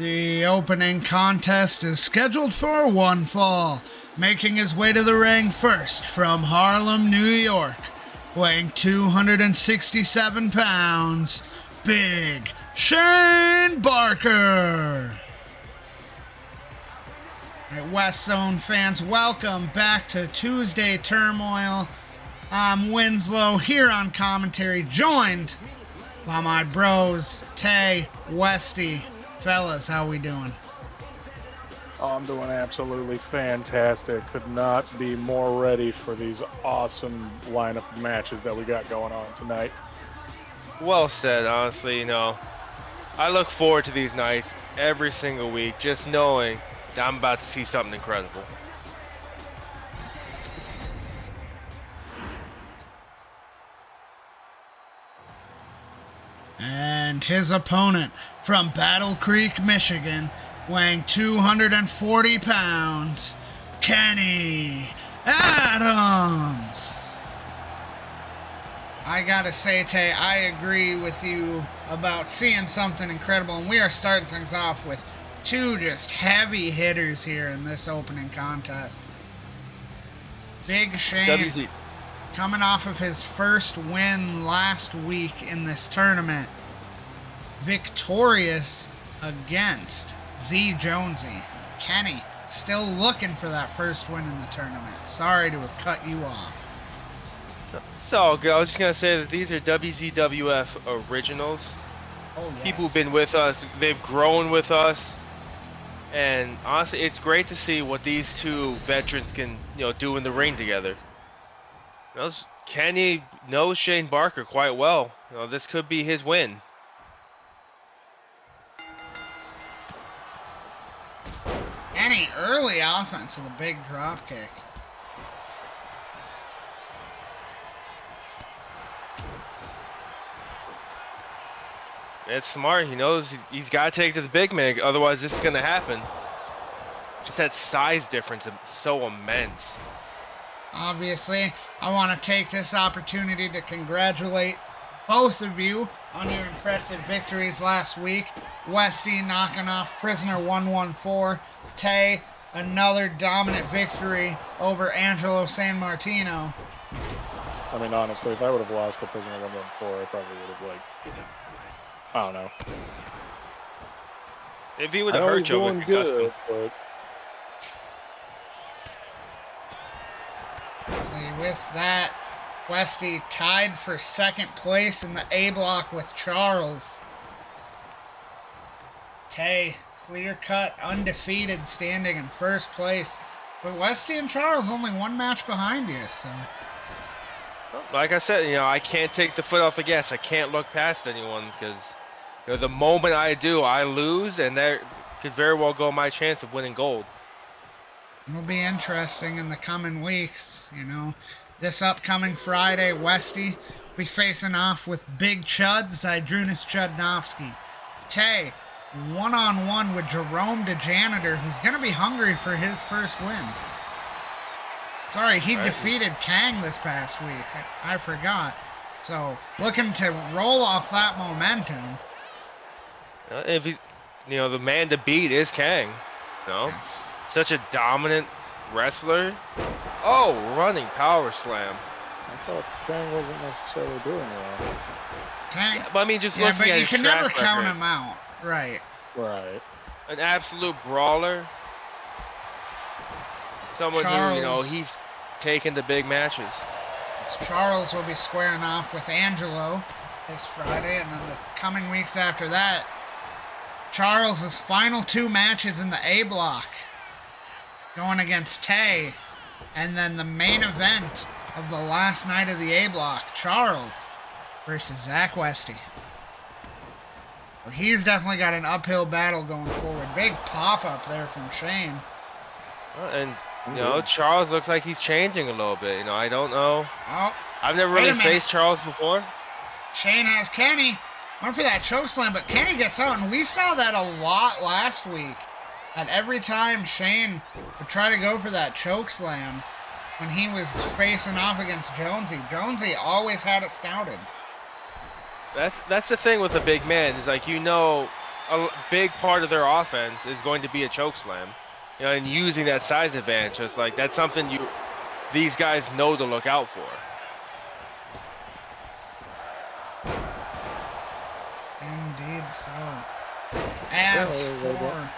The opening contest is scheduled for one fall. Making his way to the ring first from Harlem, New York, weighing 267 pounds, Big Shane Barker. Hey, West Zone fans, welcome back to Tuesday Turmoil. I'm Winslo here on commentary, joined by my bros, Tay, Westy. Fellas, how we doing? Oh, I'm doing absolutely fantastic. Could not be more ready for these awesome lineup of matches that we got going on tonight. Well said, honestly. I look forward to these nights every single week, just knowing that I'm about to see something incredible. And his opponent from Battle Creek, Michigan, weighing 240 pounds, Kenny Adams. I gotta say, Tay, I agree with you about seeing something incredible, and we are starting things off with two just heavy hitters here in this opening contest. Big Shane, WZ. coming off of his first win last week in this tournament, victorious against Jonesy. Kenny, still looking for that first win in the tournament. Sorry to have cut you off. It's all good. I was just going to say that these are WZWF originals. Oh, yes. People who've been with us, they've grown with us. And honestly, it's great to see what these two veterans can, do in the ring together. Kenny knows Shane Barker quite well. This could be his win. Kenny, early offense with a big drop kick. It's smart. He knows he's got to take it to the big man. Otherwise, this is going to happen. Just that size difference is so immense. Obviously, I want to take this opportunity to congratulate both of you on your impressive victories last week. Westy knocking off Prisoner 114. Tay, another dominant victory over Angelo San Martino. I mean, honestly, if I would have lost the Prisoner 114, I probably would have, I don't know. If he would have hurt Joe, would good, but... With that, Westy tied for second place in the A block with Charles. Tay, clear-cut, undefeated, standing in first place. But Westy and Charles only one match behind you, so... Like I said, I can't take the foot off the gas. I can't look past anyone because the moment I do, I lose, and there could very well go my chance of winning gold. It'll be interesting in the coming weeks, This upcoming Friday, Westy will be facing off with Big Chud, Zydrunas Chudnovsky. Tay, one-on-one with Jerome the Janitor, who's going to be hungry for his first win. Sorry, he defeated Kang this past week. I forgot. So, looking to roll off that momentum. If he's, the man to beat is Kang. Yes. Such a dominant wrestler. Oh, running power slam. I thought Kang wasn't necessarily doing well. Kang, Yeah, but I mean, just looking at his you can never track count record. him out. Right. Right. An absolute brawler. Someone who, he's taking the big matches. Charles will be squaring off with Angelo this Friday, and then the coming weeks after that, Charles' final two matches in the A block, going against Tay, and then the main event of the last night of the A block, Charles versus Zach Westy. Well, he's definitely got an uphill battle going forward. Big pop-up there from Shane. And, Charles looks like he's changing a little bit. I don't know. Oh, I've never really faced Charles before. Shane has Kenny. Went for that chokeslam, but Kenny gets out, and we saw that a lot last week. And every time Shane would try to go for that chokeslam when he was facing off against Jonesy, Jonesy always had it scouted. That's the thing with a big man, is like, a big part of their offense is going to be a choke slam, you know, and using that size advantage. It's like that's something these guys know to look out for. Indeed so. As for...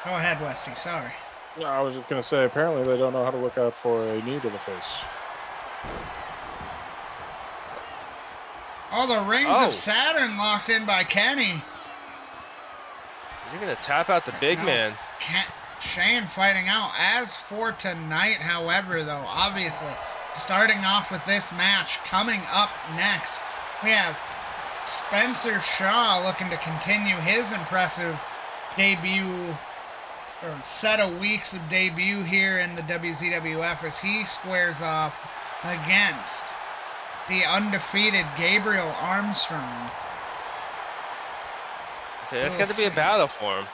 Go ahead, Westy, sorry. No, I was just going to say, apparently they don't know how to look out for a knee to the face. Oh, the rings of Saturn locked in by Kenny. Is he going to tap out the big man? Shane fighting out. As for tonight, however, though, obviously, starting off with this match, coming up next, we have Spencer Shaw looking to continue his impressive debut, or set of weeks of debut here in the WZWF as he squares off against the undefeated Gabriel Armstrong. So that's got to be a battle for him.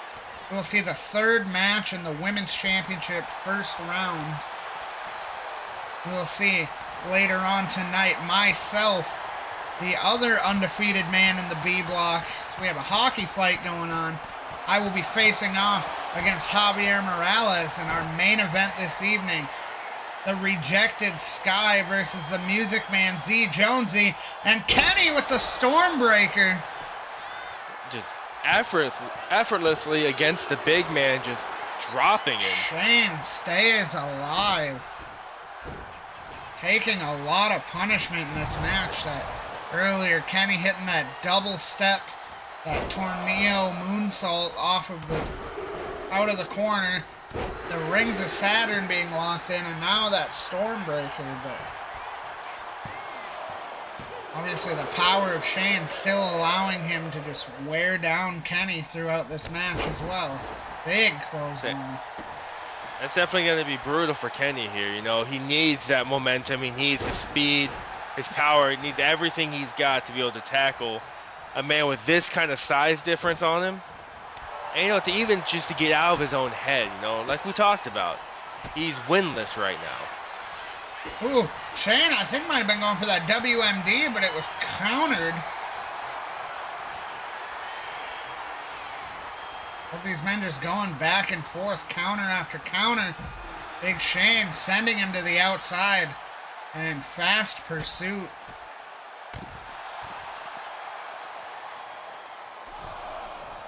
We'll see the third match in the Women's Championship first round. We'll see later on tonight myself, the other undefeated man in the B block. So we have a hockey fight going on. I will be facing off against Javier Morales in our main event this evening. The rejected Skye versus the Music Man Z Jonesy, and Kenny with the Stormbreaker. Just effortlessly against the big man, just dropping him. Shane stays alive. Taking a lot of punishment in this match. That earlier Kenny hitting that double step, that tornado moonsault out of the corner. The rings of Saturn being locked in, and now that Stormbreaker, but obviously the power of Shane still allowing him to just wear down Kenny throughout this match as well. Big clothesline. That's definitely going to be brutal for Kenny here. You know, he needs that momentum. He needs the speed, his power. He needs everything he's got to be able to tackle a man with this kind of size difference on him. And, you know, to even just to get out of his own head, you know, like we talked about, he's winless right now. Ooh, Shane, I think might have been going for that WMD, but it was countered. Both these men just going back and forth, counter after counter. Big Shane sending him to the outside and in fast pursuit.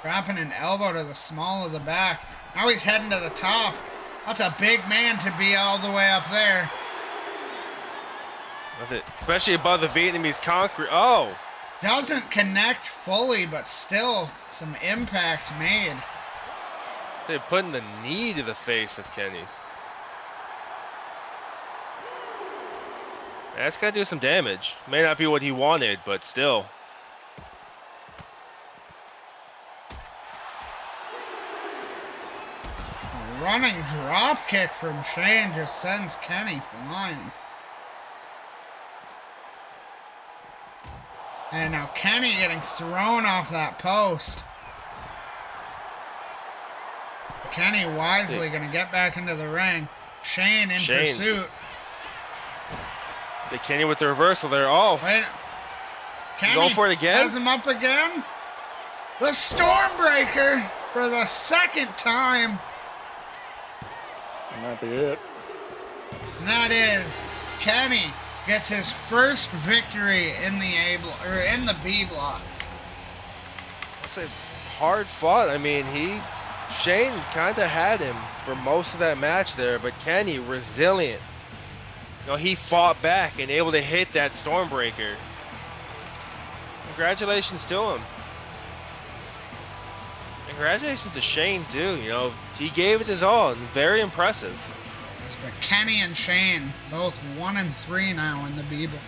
Dropping an elbow to the small of the back. Now he's heading to the top. That's a big man to be all the way up there. That's it. Especially above the Vietnamese concrete. Oh! Doesn't connect fully, but still some impact made. They're putting the knee to the face of Kenny. That's got to do some damage. May not be what he wanted, but still. A running drop kick from Shane just sends Kenny flying. And now Kenny getting thrown off that post. Kenny wisely going to get back into the ring. Shane in pursuit. The Kenny with the reversal there. Oh. Wait. Kenny going for it again? Has him up again. The Stormbreaker for the second time. That might be it. And that is Kenny gets his first victory in the B block. It's a hard fought. I mean, Shane kind of had him for most of that match there, but Kenny resilient. You know, he fought back and able to hit that Stormbreaker. Congratulations to him. Congratulations to Shane too. You know, he gave it his all. Very impressive. Yes, but Kenny and Shane both 1-3 now in the B block.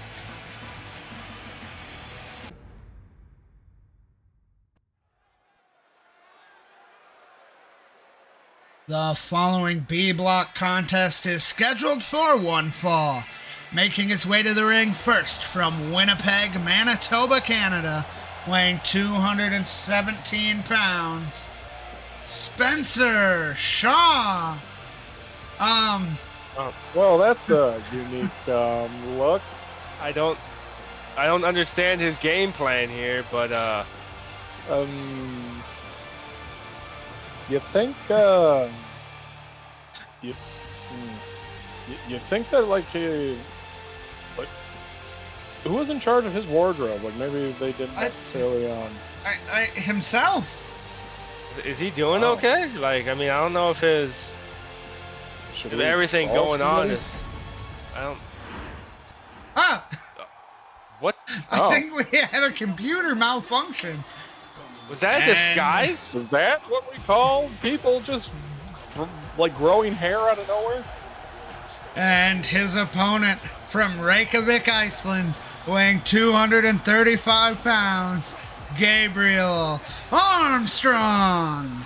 The following B block contest is scheduled for one fall. Making his way to the ring first from Winnipeg, Manitoba, Canada, weighing 217 pounds, Spencer Shaw. Well, that's a unique look. I don't understand his game plan here, but You think you think that like who was in charge of his wardrobe? Like maybe they didn't necessarily himself. Is he doing okay? Like, I mean, I don't know if if everything going on is. I don't. Ah! What? I think we had a computer malfunction. Was that a disguise? Is that what we call people just like growing hair out of nowhere? And his opponent from Reykjavik, Iceland, weighing 235 pounds, Gabriel Armstrong.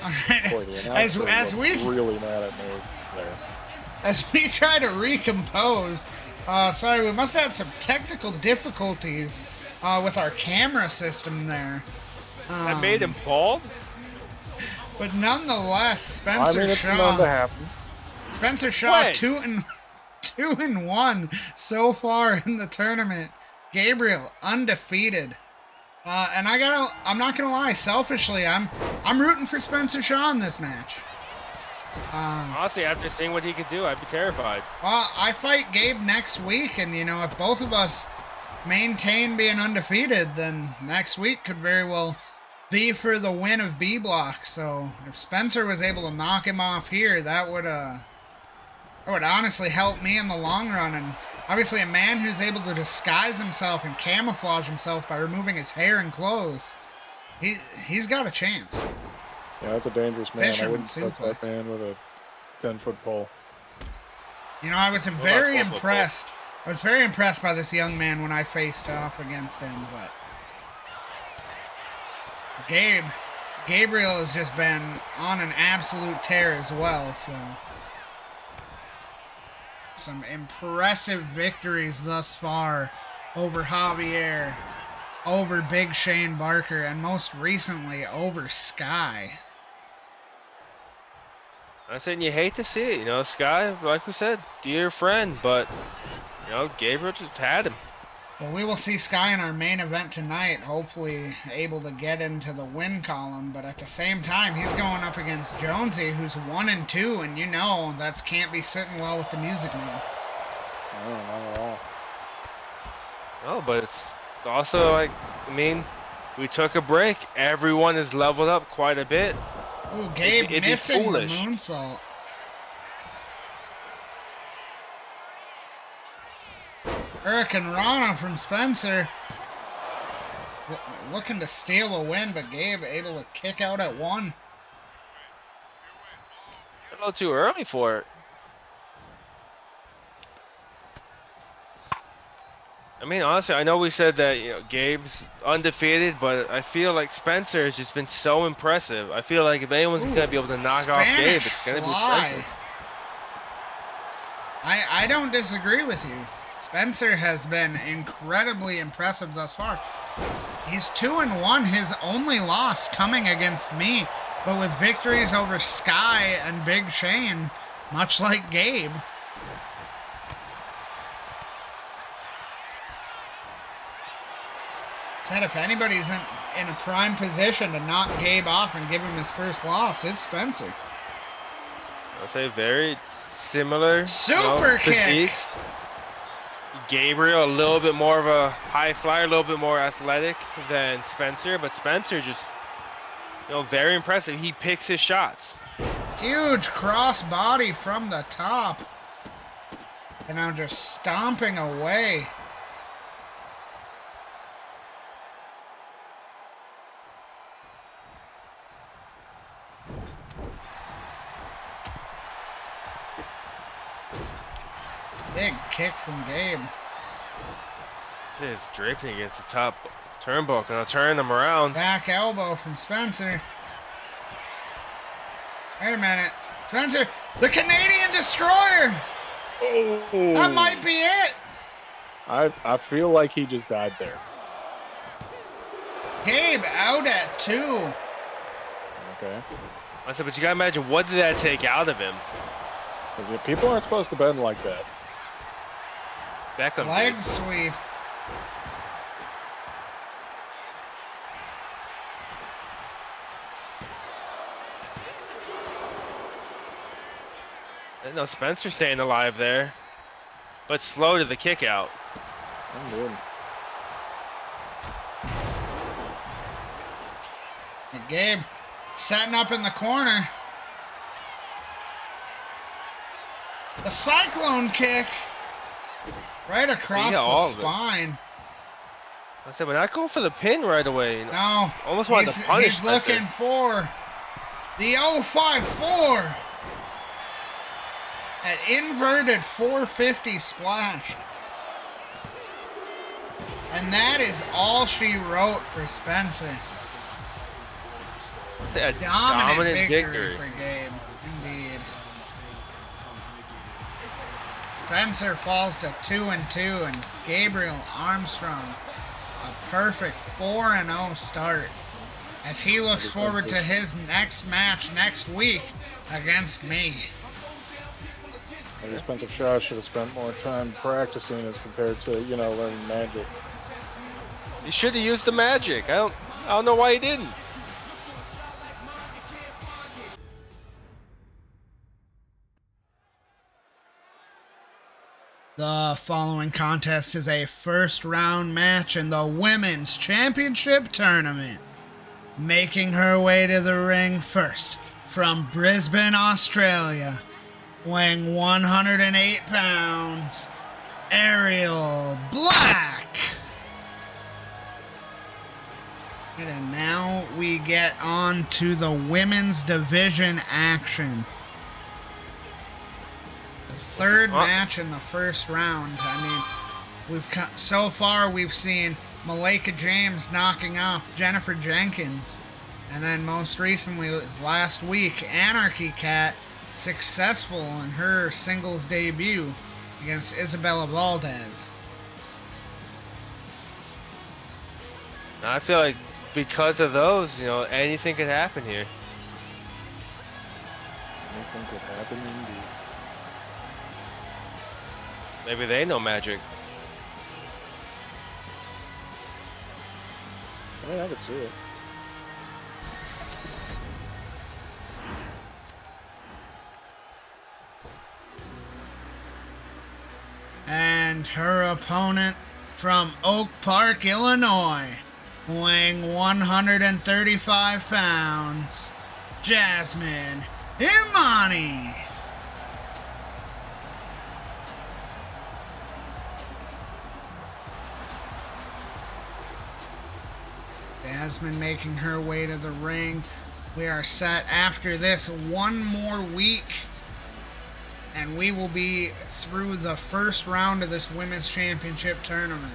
All right. Boy, as we really mad at me there. As we try to recompose, sorry, we must have had some technical difficulties with our camera system there. That made him bald? But nonetheless, Spencer it's Shaw. bound to happen. Spencer Shaw, 2-1 so far in the tournament. Gabriel undefeated. And I'm not gonna lie, selfishly, I'm rooting for Spencer Shaw in this match. Honestly, after seeing what he could do, I'd be terrified. Well, I fight Gabe next week, and if both of us maintain being undefeated, then next week could very well be for the win of B Block. So if Spencer was able to knock him off here, that would honestly help me in the long run. And obviously, a man who's able to disguise himself and camouflage himself by removing his hair and clothes, he's got a chance. Yeah, that's a dangerous man. Fisherman I wouldn't touch suplex. that man with a 10-foot pole. I was very impressed. I was very impressed by this young man when I faced off against him, but Gabriel has just been on an absolute tear as well, so some impressive victories thus far over Javier, over Big Shane Barker, and most recently over Skye. I said you hate to see it, Skye, like we said, dear friend, but Gabriel just had him. Well, we will see Skye in our main event tonight, hopefully able to get into the win column, but at the same time, he's going up against Jonesy, who's 1-2, and that can't be sitting well with the Music Man. No, not at all. No, but it's also we took a break. Everyone has leveled up quite a bit. Ooh, Gabe missing the moonsault. Hurricane Rana from Spencer. Looking to steal a win, but Gabe able to kick out at 1. A little too early for it. Honestly, I know we said that Gabe's undefeated, but I feel like Spencer has just been so impressive. I feel like if anyone's gonna be able to knock off Gabe, it's gonna be Spencer. I don't disagree with you. Spencer has been incredibly impressive thus far. He's 2-1, his only loss coming against me, but with victories over Skye and Big Shane, much like Gabe. Said if anybody's in a prime position to knock Gabe off and give him his first loss, it's Spencer. I'll say very similar. Super kick! Physiques. Gabriel, a little bit more of a high flyer, a little bit more athletic than Spencer, but Spencer just, very impressive. He picks his shots. Huge cross body from the top. And now just stomping away. Big kick from Gabe. It's draping against the top turnbuckle. I'll turn them around. Back elbow from Spencer. Wait a minute. Spencer, the Canadian Destroyer! Oh. That might be it! I feel like he just died there. Gabe out at 2. Okay. I said, but you gotta imagine, what did that take out of him? Because people aren't supposed to bend like that. Leg sweep. No, Spencer staying alive there, but slow to the kick out. I'm good. And Gabe setting up in the corner. The cyclone kick right across the spine. I said, we're not going for the pin right away. No. Almost wanted to punish He's looking for the 054. An inverted 450 splash. And that is all she wrote for Spencer. A dominant victory for Gabe, indeed. Spencer falls to 2-2, and Gabriel Armstrong a perfect 4-0 start as he looks forward to his next match next week against me. Maybe Spencer Shaw should have spent more time practicing as compared to, learning magic. He should have used the magic. I don't know why he didn't. The following contest is a first round match in the Women's Championship Tournament. Making her way to the ring first from Brisbane, Australia, weighing 108 pounds, Ariel Black. And now we get on to the women's division action. The third match in the first round. I mean, so far we've seen Malika James knocking off Jennifer Jenkins, and then most recently last week, Anarchy Cat successful in her singles debut against Isabella Valdez. I feel like because of those, anything could happen here. Anything could happen indeed. Maybe they know magic. I mean, I could see it. And her opponent from Oak Park, Illinois, weighing 135 pounds, Jasmin Amani. Jasmin making her way to the ring. We are set after this one more week, and we will be through the first round of this Women's Championship Tournament.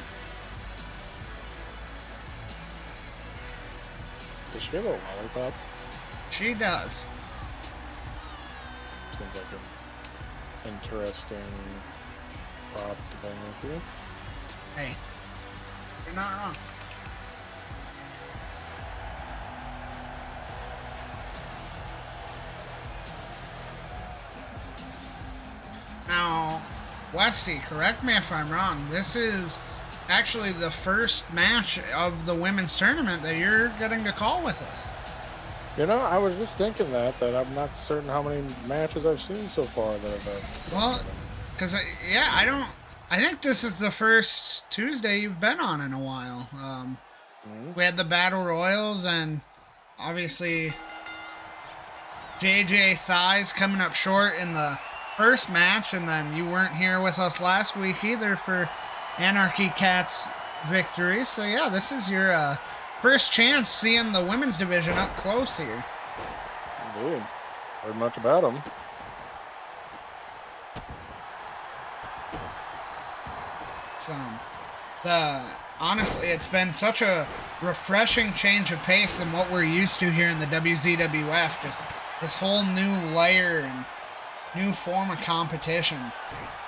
Does she have a lollipop? She does. Seems like an interesting prop to bring with you. Hey, you're not wrong. Now, Westy, correct me if I'm wrong. This is actually the first match of the women's tournament that you're getting to call with us. I was just thinking that I'm not certain how many matches I've seen so far that have been. Well, because, I think this is the first Tuesday you've been on in a while. We had the Battle Royal, then obviously JJ Thighs coming up short in the first match, and then you weren't here with us last week either for Anarchy Cat's victory. So yeah, this is your first chance seeing the women's division up close here. Indeed. Heard much about them. Honestly, it's been such a refreshing change of pace than what we're used to here in the WZWF. Just this whole new layer and new form of competition.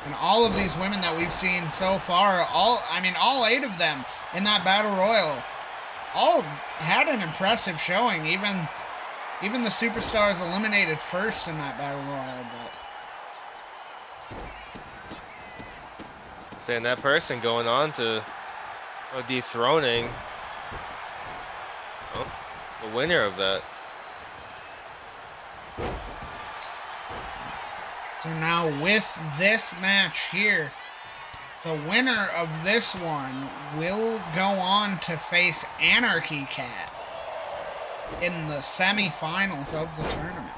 And all of these women that we've seen so far, all 8 of them in that Battle Royal, all had an impressive showing. Even the superstars eliminated first in that Battle Royal. But Saying that person going on to dethroning the winner of that. So now with this match here, the winner of this one will go on to face Anarchy Cat in the semifinals of the tournament.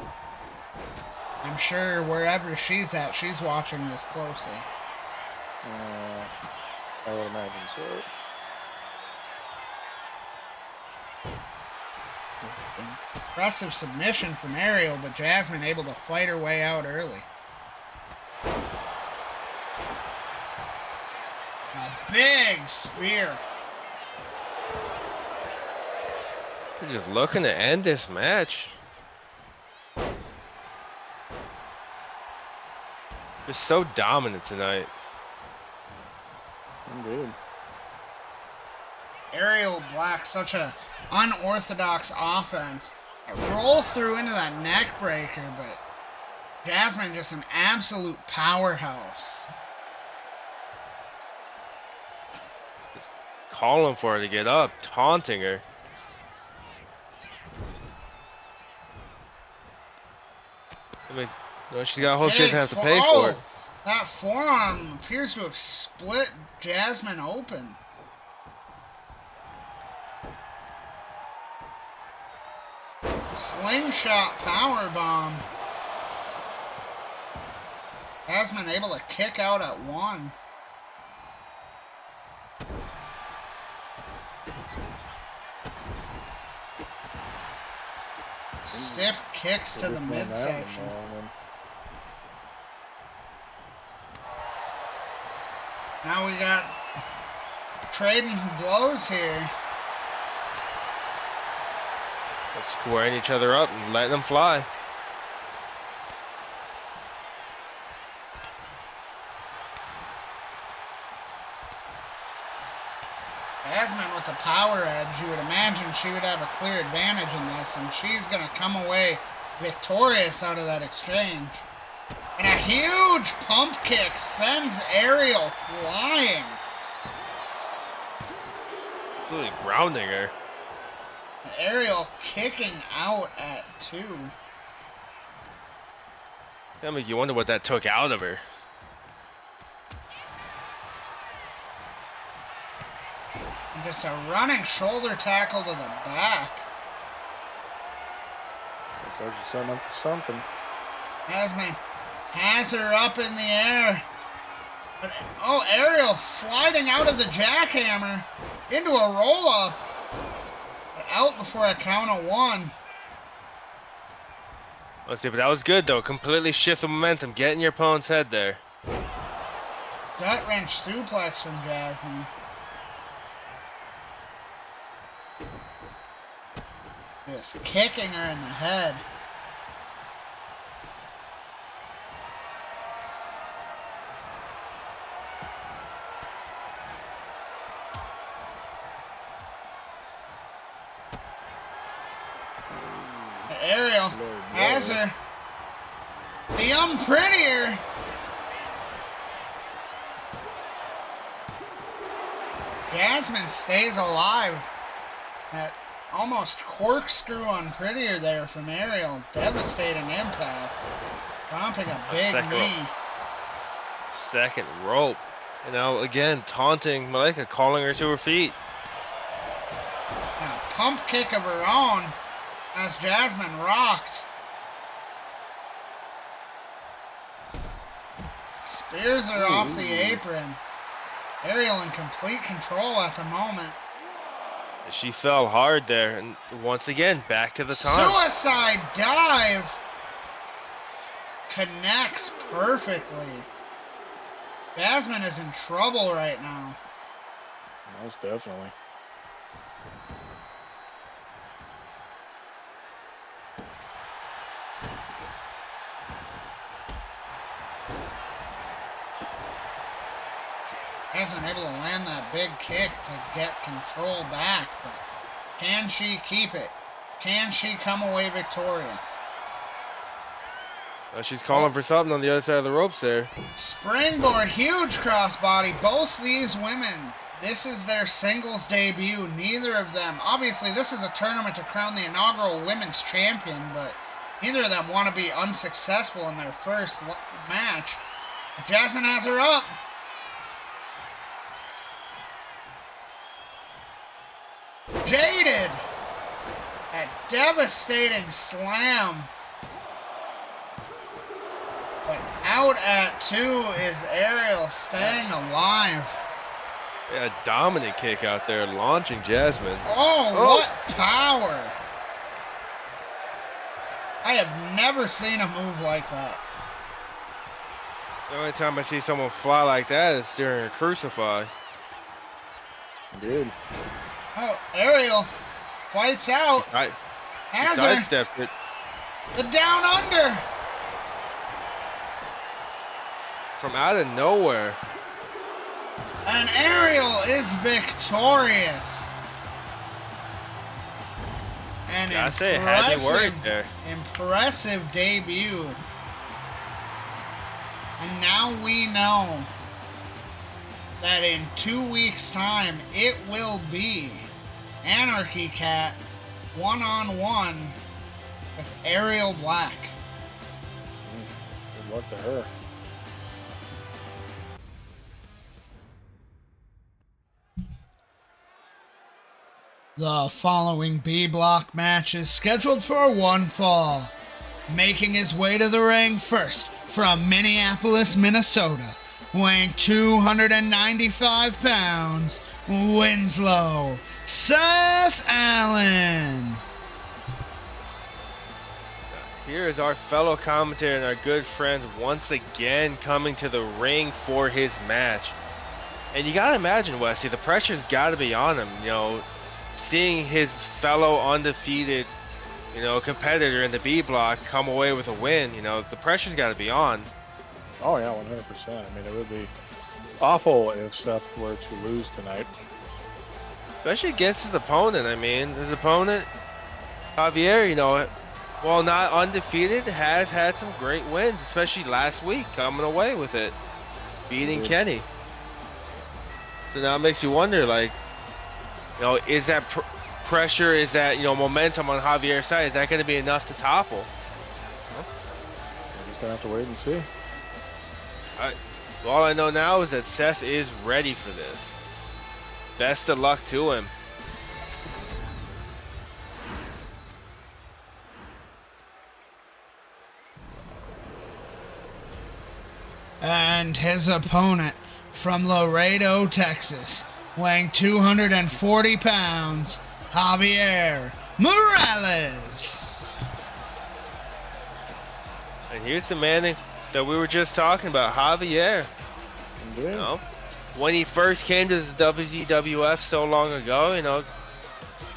I'm sure wherever she's at, she's watching this closely. I would imagine so. Impressive submission from Ariel, but Jasmin able to fight her way out early. A big spear. They're just looking to end this match. Just so dominant tonight. Indeed. Ariel Black, such a unorthodox offense. A roll through into that neck breaker, but Jasmin just an absolute powerhouse. Calling for her to get up, taunting her. I mean, no, she's got a hope she doesn't have to pay for it. That forearm appears to have split Jasmin open. Slingshot powerbomb. Jasmin able to kick out at one. Stiff kicks to the midsection. Now we got trading blows here. Squaring each other up and letting them fly. Jasmin with the power edge, you would imagine she would have a clear advantage in this, and she's going to come away victorious out of that exchange. And a huge pump kick sends Ariel flying. Absolutely grounding her. Ariel kicking out at two. I mean, you wonder what that took out of her. And just a running shoulder tackle to the back. Looks like she's setting up for something. Jasmin has her up in the air. But, oh, Ariel sliding out of the jackhammer into a roll-up. Out before a count of one. Let's see, but that was good though. Completely shift the momentum, get in your opponent's head there. Gut wrench suplex from Jasmin. Just kicking her in the head. Ariel has her. The unprettier. Jasmin stays alive. That almost corkscrew unprettier there from Ariel. Devastating impact. Dropping a big knee. Second rope. You know, again, taunting Malika, calling her to her feet. Now, pump kick of her own. As Jasmin rocked. Spears her off the apron. Ariel in complete control at the moment. She fell hard there, and once again, back to the taunt. Suicide dive. Connects perfectly. Jasmin is in trouble right now. Most definitely. Jasmin able to land that big kick to get control back, but can she keep it? Can she come away victorious? Well, she's calling for something on the other side of the ropes there. Springboard, huge crossbody. Both these women, this is their singles debut. Neither of them. Obviously, this is a tournament to crown the inaugural women's champion, but Neither of them want to be unsuccessful in their first match. Jasmin has her up. Jaded. A devastating slam. But out at 2 is Ariel staying alive. Yeah, a dominant kick out there, launching Jasmin. Oh, what power. I have never seen a move like that. The only time I see someone fly like that is during a crucify. Good. Oh, Ariel fights out. Has her. Sidestepped it. The down under. From out of nowhere. And Ariel is victorious. An I say it had me worried there. Impressive debut. And now we know that in 2 weeks' time it will be Anarchy Cat 1-on-1 with Ariel Black. Good luck to her. The following B block match is scheduled for one fall. Making his way to the ring first from Minneapolis, Minnesota, weighing 295 pounds, Winslo, Seth Allen. Here is our fellow commentator and our good friend once again coming to the ring for his match. And you gotta imagine, Wesley, the pressure's gotta be on him, you know, seeing his fellow undefeated, you know, competitor in the B block come away with a win. You know, the pressure's got to be on. Oh yeah, 100%. I mean, it would be awful if Seth were to lose tonight, Especially against his opponent. I mean, his opponent, Javier, you know, while not undefeated, has had some great wins, especially last week, coming away with it, beating Kenny. So now it makes you wonder, like, you know, is that pressure, is that, you know, momentum on Javier's side, is that going to be enough to topple? We're just gonna have to wait and see. All I know now is that Seth is ready for this. Best of luck to him. And his opponent from Laredo, Texas, weighing 240 pounds, Javier Morales. And here's the man that we were just talking about, Javier. Indeed. You know, when he first came to the WZWF so long ago, you know,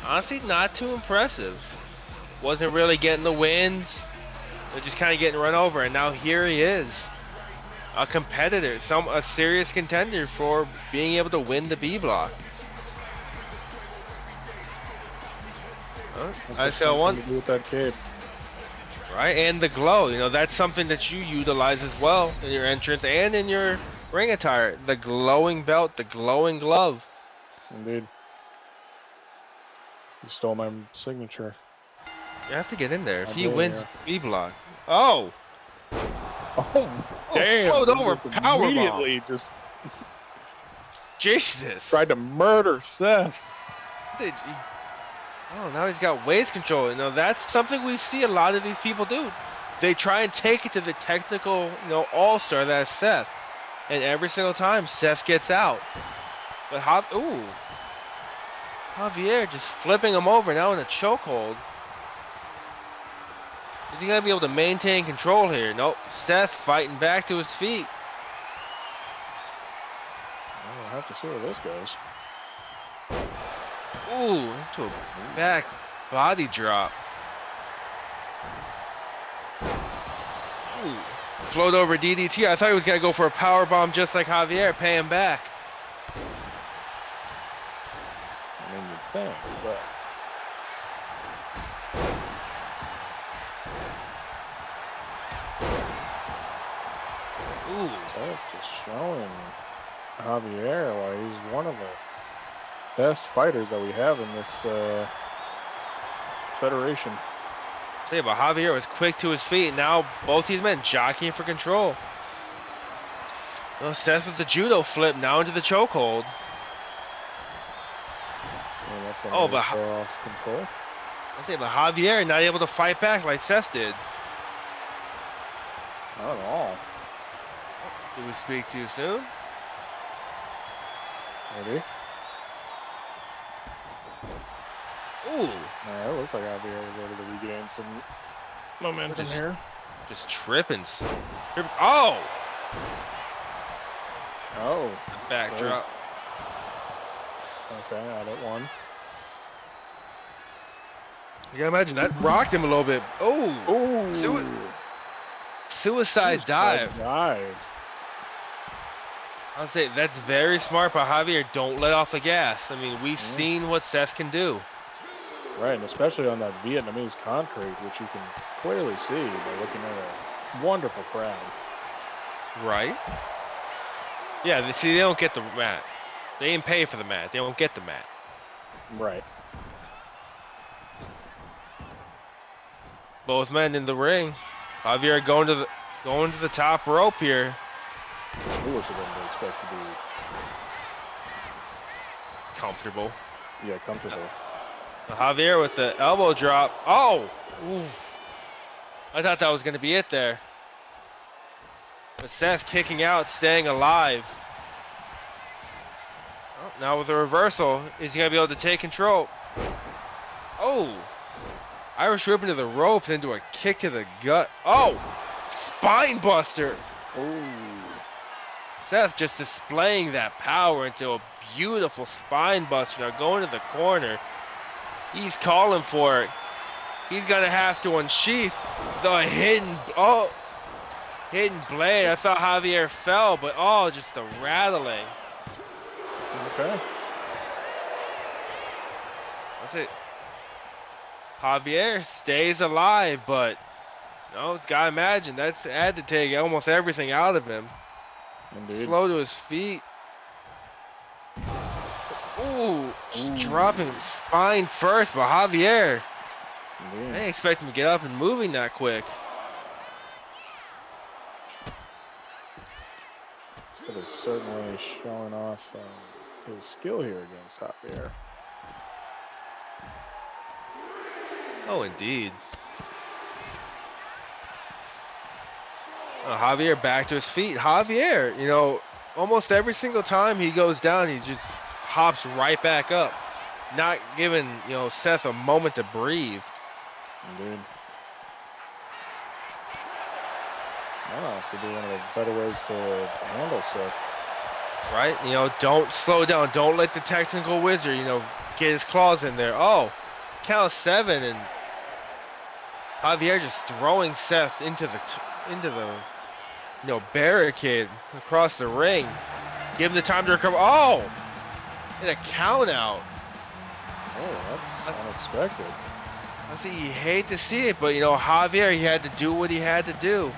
honestly, not too impressive. Wasn't really getting the wins. Just kind of getting run over. And now here he is, a competitor, a serious contender for being able to win the B block. I just got one. To do with that cape. Right, and the glow, you know, that's something that you utilize as well in your entrance and in your ring attire. The glowing belt, the glowing glove. Indeed. He stole my signature. You have to get in there. If I he did, wins yeah. B block. Oh! Oh, damn. Float over, Just powerbomb. immediately just Jesus! tried to murder Seth. Oh, now he's got waist control. You know, that's something we see a lot of these people do. They try and take it to the technical, you know, all-star that's Seth. And every single time, Seth gets out. But Javier just flipping him over now in a chokehold. Is he gonna be able to maintain control here? Nope. Seth fighting back to his feet. We'll have to see where this goes. Ooh, into a back body drop. Ooh, float over DDT. I thought he was gonna go for a power bomb just like Javier, pay him back. I mean, you'd think, but Ooh, Seth's just showing Javier why he's one of the best fighters that we have in this federation. Say, but Javier was quick to his feet. Now both these men jockeying for control. Well, Seth with the judo flip now into the chokehold. Oh, but off control. I say, but Javier not able to fight back like Seth did. Not at all. Did we speak too soon? Maybe. Ooh. Yeah, it looks like Javier was able to regain some momentum here. Just tripping. Oh! Oh. Backdrop. Okay, out at one. You gotta imagine that rocked him a little bit. Oh! Ooh. Suicide dive. I'll say that's very smart by Javier. Don't let off the gas. I mean, we've seen what Seth can do. Right, and especially on that Vietnamese concrete, which you can clearly see by looking at a wonderful crowd. Right? Yeah, they don't get the mat. They didn't pay for the mat. They don't get the mat. Right. Both men in the ring. Javier going to the top rope here. Foolish of them to expect to be comfortable. Yeah, comfortable. Javier with the elbow drop. Oh! Ooh. I thought that was going to be it there. But Seth kicking out, staying alive. Oh, now with the reversal, is he going to be able to take control? Oh! Irish whip into the ropes, into a kick to the gut. Oh! Spine buster! Ooh. Seth just displaying that power into a beautiful spine buster. Now going to the corner. He's calling for it. He's going to have to unsheath the hidden blade. I thought Javier fell, but just the rattling. Okay. That's it. Javier stays alive, but it's got to imagine that's had to take almost everything out of him. Indeed. Slow to his feet. Ooh, just dropping spine first by Javier. Indeed. I didn't expect him to get up and moving that quick. That is certainly showing off his skill here against Javier. Oh, indeed. Javier back to his feet. Javier, almost every single time he goes down, he just hops right back up, not giving, Seth a moment to breathe. Indeed. That also be one of the better ways to handle Seth. Right? Don't slow down. Don't let the technical wizard, get his claws in there. Oh, count 7, and Javier just throwing Seth into the barricade across the ring. Give him the time to recover. Oh! And a count out. Oh, that's unexpected. I think you hate to see it, but Javier, he had to do what he had to do.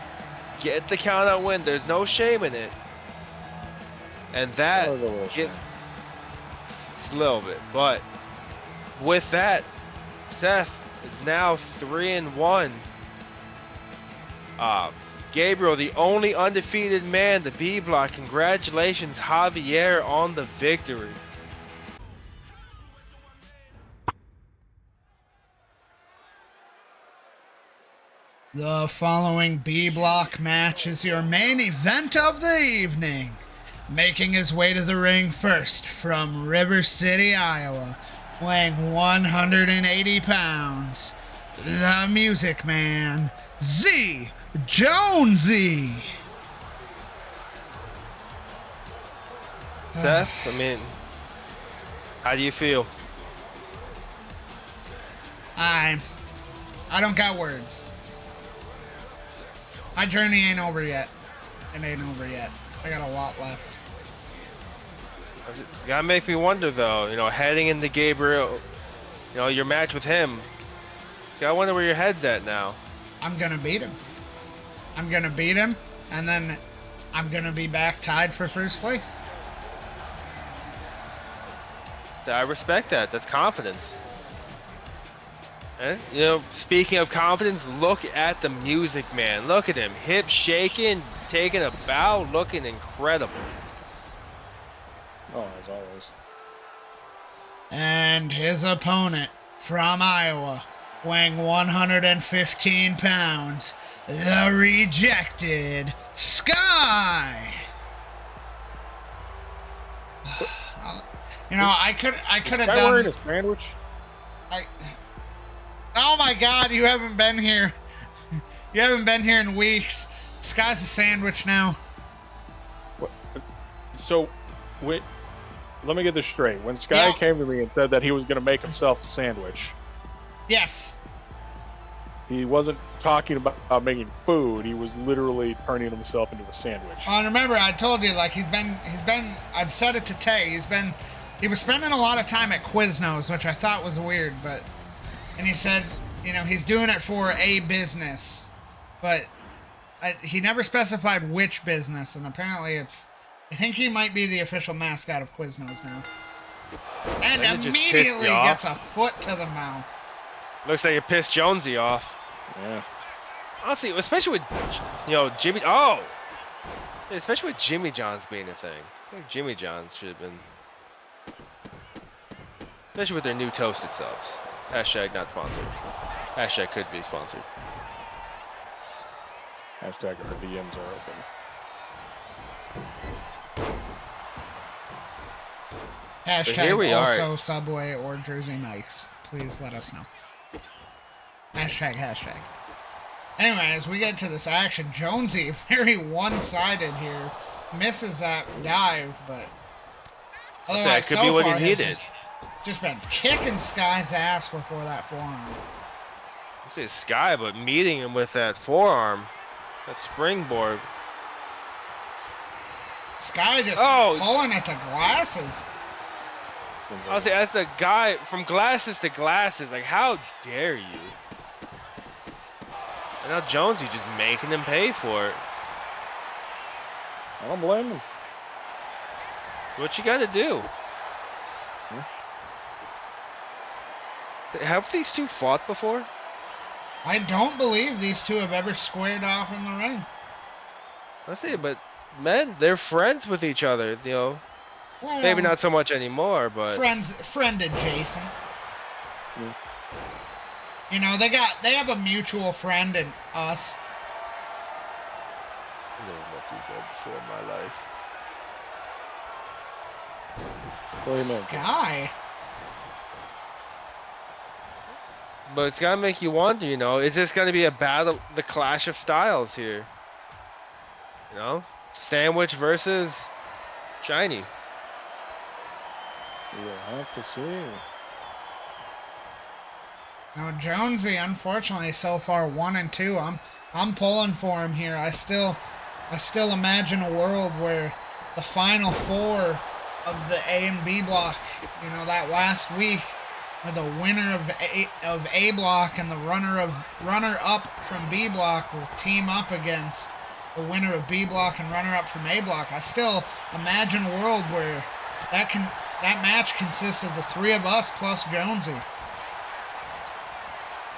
Get the count out win. There's no shame in it. And that gives a little bit. But with that, Seth is now 3-1. Gabriel, the only undefeated man, the B block. Congratulations, Javier, on the victory. The following B block match is your main event of the evening. Making his way to the ring first from River City, Iowa, weighing 180 pounds, the Music Man, Jonesy. Seth, how do you feel? I don't got words. My journey ain't over yet. It ain't over yet. I got a lot left. You gotta make me wonder, though. Heading into Gabriel, your match with him. You gotta wonder where your head's at now. I'm gonna beat him. And then I'm gonna be back tied for first place. So I respect that. That's confidence. And, speaking of confidence, look at the music, man. Look at him. Hip shaking, taking a bow, looking incredible. Oh, as always. And his opponent from Iowa, weighing 115 pounds, the rejected Skye. I could have done. Wearing a sandwich? Oh my God! You haven't been here. You haven't been here in weeks. Skye's a sandwich now. What? So, wait. Let me get this straight. When Skye came to me and said that he was going to make himself a sandwich, yes, he wasn't talking about making food. He was literally turning himself into a sandwich. And remember, I told you, like, he's been. I've said it to Tay. He was spending a lot of time at Quiznos, which I thought was weird, and he said, he's doing it for a business, but he never specified which business, and apparently I think he might be the official mascot of Quiznos now. And immediately gets a foot to the mouth. Looks like it pissed Jonesy off. Yeah. Honestly, especially with, Jimmy. Oh! Especially with Jimmy John's being a thing. I think Jimmy John's should have been. Especially with their new toasted subs. Hashtag not sponsored. Hashtag could be sponsored. Hashtag our DMs are open. Hashtag here we also are. Subway or Jersey Mike's. Please let us know. Hashtag. Anyway, as we get to this action, Jonesy, very one-sided here, misses that dive, but otherwise could so be what far he needed. just been kicking Skye's ass before that forearm. I say Skye, but meeting him with that forearm, that springboard. Skye just pulling at the glasses. I'll say, as a guy from glasses to glasses, like, how dare you? And now Jonesy just making him pay for it. I don't blame him. It's what you got to do. Have these two fought before? I don't believe these two have ever squared off in the ring. Let's see, but men, they're friends with each other, Well, maybe not so much anymore, but friend adjacent. They have a mutual friend in us. I never met these guys before in my life. What do you mean? Skye. But it's gotta make you wonder, is this gonna be a battle, the clash of styles here? Sandwich versus Shiny. We'll have to see. Now Jonesy, unfortunately, so far 1-2. I'm pulling for him here. I still imagine a world where the final four of the A and B block, that last week, where the winner of A block and the runner up from B block will team up against the winner of B block and runner up from A block. I still imagine a world where that match consists of the three of us plus Jonesy.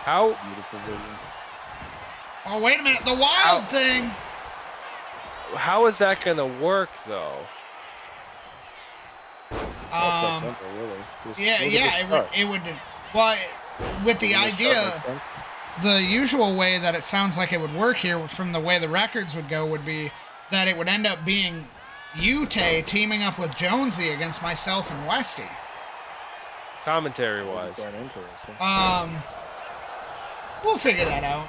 How Beautiful vision. Oh, wait a minute, the wild thing. How is that gonna work though? It would. Well, with the idea, the usual way that it sounds like it would work here, from the way the records would go, would be that it would end up being you, Tay, teaming up with Jonesy against myself and Westy. Commentary wise. Quite interesting. We'll figure that out.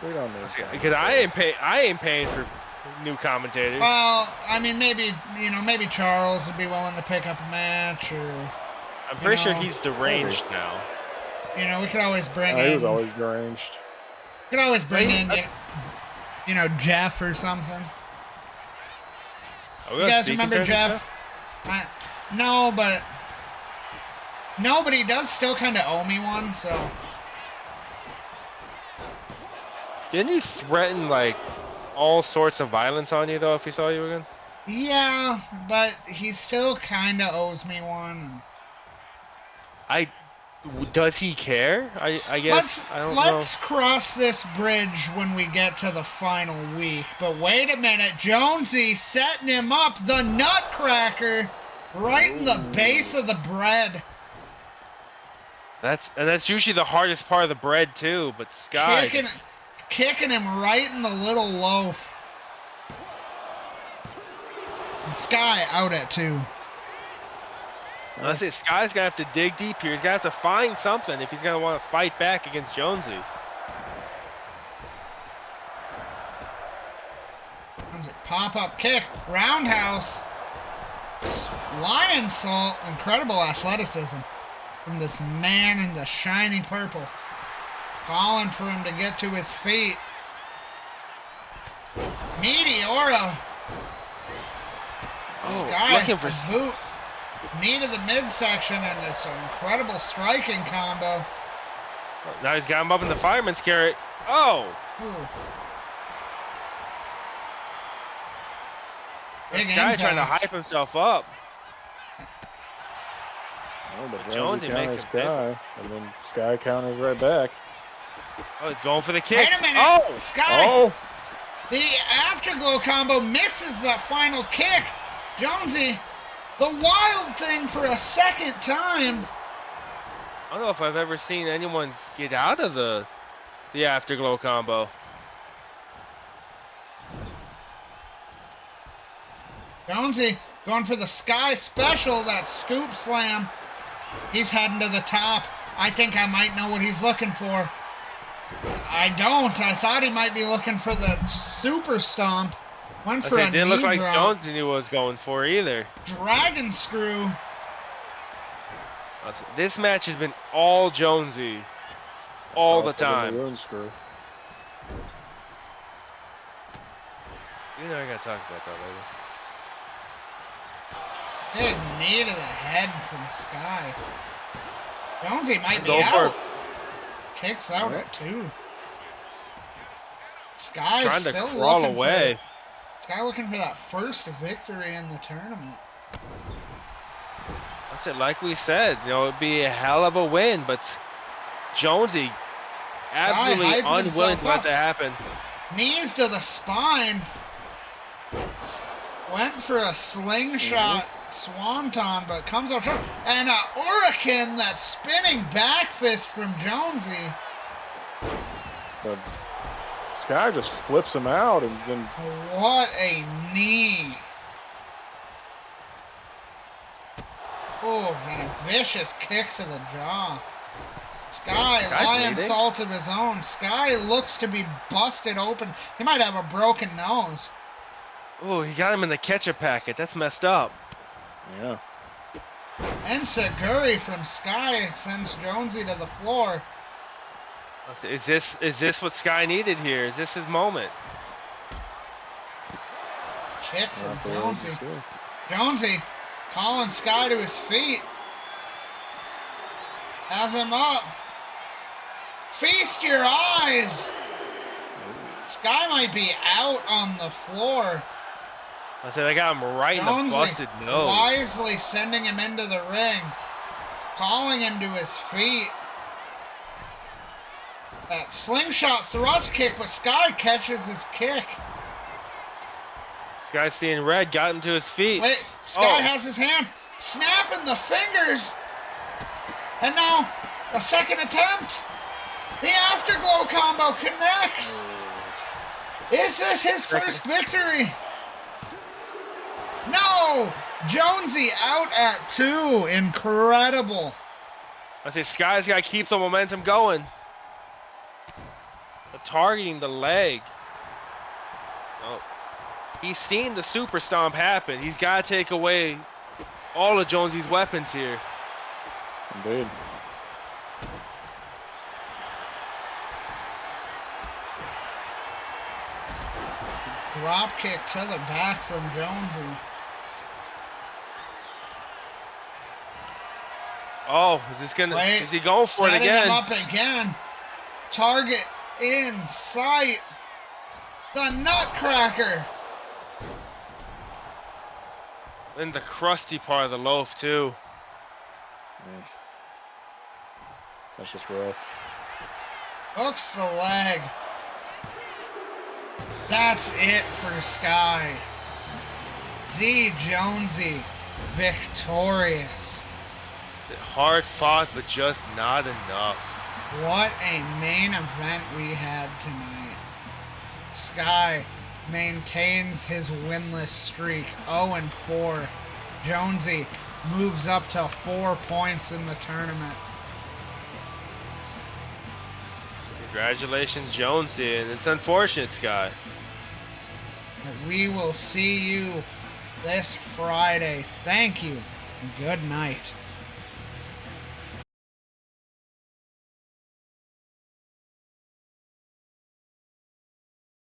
We don't need Because I ain't paying for new commentators. Well, I mean, maybe Charles would be willing to pick up a match, or I'm pretty sure he's deranged now. We could always bring He in. was always deranged. We could always bring in, Jeff or something. You guys remember Jeff? No, but he does still kind of owe me one, so. Didn't he threaten all sorts of violence on you though if he saw you again? Yeah, but he still kind of owes me one. Does he care? I guess I don't know. Let's cross this bridge when we get to the final week. But wait a minute, Jonesy setting him up, the nutcracker, right in the base of the bread. That's usually the hardest part of the bread too. But Skye Kicking him right in the little loaf. And Skye out at 2. That's it. Skye's gonna have to dig deep here. He's gonna have to find something if he's gonna want to fight back against Jonesy. Pop-up kick, roundhouse, lion salt, incredible athleticism from this man in the shiny purple. Calling for him to get to his feet. Meteora. Skye, looking for a boot. Knee to the midsection and this incredible striking combo. Now he's got him up in the fireman's carrot. Oh! Ooh. Skye trying to hype himself up. Oh, but Jonesy makes him Skye, and then Skye counters right back. Oh, he's going for the kick. Wait a minute! Oh! Skye! Oh! The afterglow combo misses that final kick. Jonesy, the wild thing for a second time. I don't know if I've ever seen anyone get out of the afterglow combo. Jonesy going for the Skye special, that scoop slam. He's heading to the top. I think I might know what he's looking for. I don't. I thought he might be looking for the super stomp. Went for a knee didn't look like drop. Jonesy knew what was going for either. Dragon screw. This match has been all Jonesy all the time. The screw. You know I gotta talk about that later. Big knee to the head from Skye. Jonesy might be Go for out. it. Kicks out at 2. Skye's Trying to still crawl looking away. Skye looking for that first victory in the tournament. That's it. Like we said, you know, it'd be a hell of a win, but Jonesy absolutely hyping unwilling himself to let up. that happen. Knees to the spine. Went for a slingshot swanton, but comes up short. And a hurricane, that spinning back fist from Jonesy. But Skye just flips him out and then. What a knee. Oh, and a vicious kick to the jaw. Skye lion salt of his own. Skye looks to be busted open. He might have a broken nose. Oh, he got him in the ketchup packet. That's messed up. Yeah. And Seguri from Skye sends Jonesy to the floor. Is this what Skye needed here? Is this his moment? Kick from Jonesy. Jonesy calling Skye to his feet. Has him up. Feast your eyes. Skye might be out on the floor. I said I got him right in the busted nose. Wisely sending him into the ring. Calling him to his feet. That slingshot thrust kick, but Skye catches his kick. Skye seeing red, got him to his feet. Wait, Skye has his hand snapping the fingers. And now, a second attempt. The afterglow combo connects. Is this his first victory? No! Jonesy out at 2. Incredible. I say Skye's got to keep the momentum going. Targeting the leg. Oh. He's seen the super stomp happen. He's got to take away all of Jonesy's weapons here. Indeed. Drop kick to the back from Jonesy. Oh, is he going for it Setting again? him up again. Target in sight. The Nutcracker. In the crusty part of the loaf too. That's just rough. Hooks the leg. That's it for Skye. Jonesy victorious. Hard fought, but just not enough. What a main event we had tonight. Skye maintains his winless streak, 0-4. Jonesy moves up to 4 points in the tournament. Congratulations, Jonesy, and it's unfortunate, Skye. We will see you this Friday. Thank you. Good night.